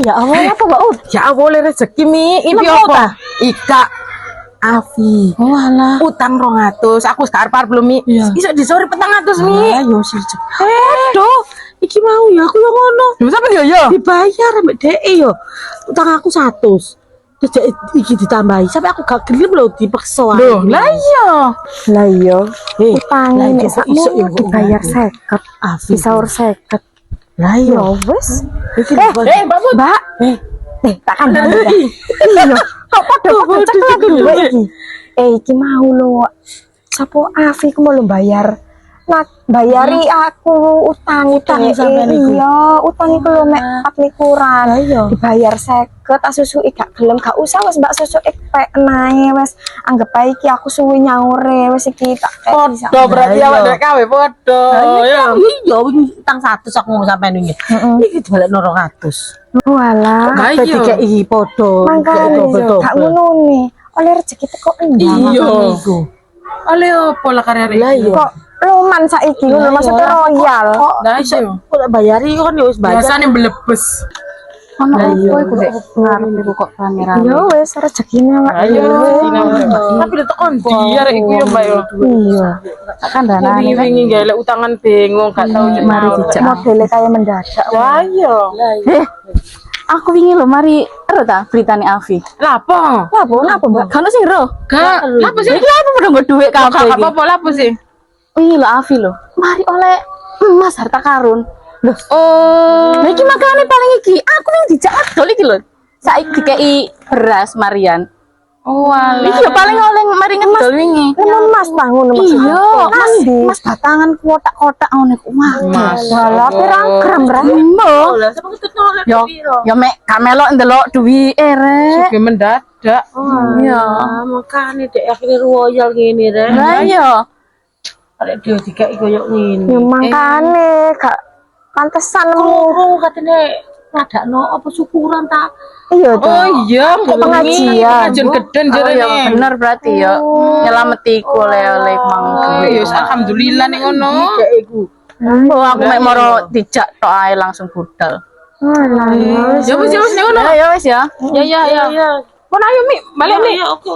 Ya Allah apa Mbak Ud? Ya Allah rezeki Mi. Iki apa? Ika Afi. Oh alah. Utang 200. Aku sekarang belum Mi. Iso disori 400 Mi. Ayo sih. Aduh, iki mau ya aku yang ngono. Lho sampe yo. Dibayar ambek DE yo. Utang aku 100. Terus iki ditambahi sampai aku gak gelem lho dipaksa. Loh, lah iya. Lah iya, utangnya nek iso sakmu dibayar 50, disaur 50. Lah Ya iya. wis. Mbak Put. Mbak, tak kandhani. Iya. Kok padha ceklek dulu iki. Iki mau lho. Sapa Afi ku mau lho bayar. Nah, bayari aku utang sampean iku. Iya, utang iku lho mek 24. Iya. Dibayar 50, tak susuki gak gelem, gak usah wis Mbak susuki pek nae wis. Anggap ae iki aku suwi nyaure wis iki tak Podo berarti awak dek kawe podo. Ya. Iya, utang 100 aku ngono sampean iki. Iki dibalekno 200. Walah. Lah iya. Dikeki padha. Makane gak ngono ne. Oleh rezeki teko endang. Iya. Iku. Oleh opo lah karya Lah iya. Kok luman saiki ngono maksudnya royal. Kok iso kok bayari kan ya wis bayar. biasane blebes. Ono Lah iya. opo iku dek ngarep iku kok rame-rame. Ya wis rezekine awak. Ayo. Tapi lu tekan dia rek iku yo Mbak yo. Iya. Tak kandhanane. Wingi gale utangan bingung gak tau Mari dijak. Modele kaya mendadak. Lah iya. Aku wingi lho mari ero ta beritane Afi. Lapo? Apa Mbak? Kan sing ro. Gak. Lapo sih? Iki apa padha nggo dhuwit kabeh Gak iki. apa-apa lapo sih? Wingi lho Afi lho. Mari oleh emas harta karun. Loh, Oh. lha iki makane paling iki aku yang dijak adol iki lho. Saiki dikei beras Marian. Oh alah. Iki yo paling oleh mari ngedol wingi. Nemu emas ta ngono maksudku. Iya, mas batangan kotak-kotak ngono iku. Mas. Walah pirang gram ra? Lah sampe ketemu Yo, yo mek kamelok ndelok duwike rek. Suge mendadak. Iya. makane dek akhirnya royal ngene rek. Lah iya. Arek dia dikeki koyo ngene. Ya makane gak pantesan nemu. Loro katene ngadakno apa syukuran ta? Iya tuh. Oh iya, kok pengajian. Pengajian geden Oh jarene. ya bener berarti ya. Nyelameti ku oleh-oleh mang Oh, duwe. ya wis, alhamdulillah nek ngono. Dek iku. Oh, aku mek moro dijak tok ae langsung budal. Ya wis nek ngono. Ya wis ya. Ya. Pun ayo Mi, balik Mi. Ya oke.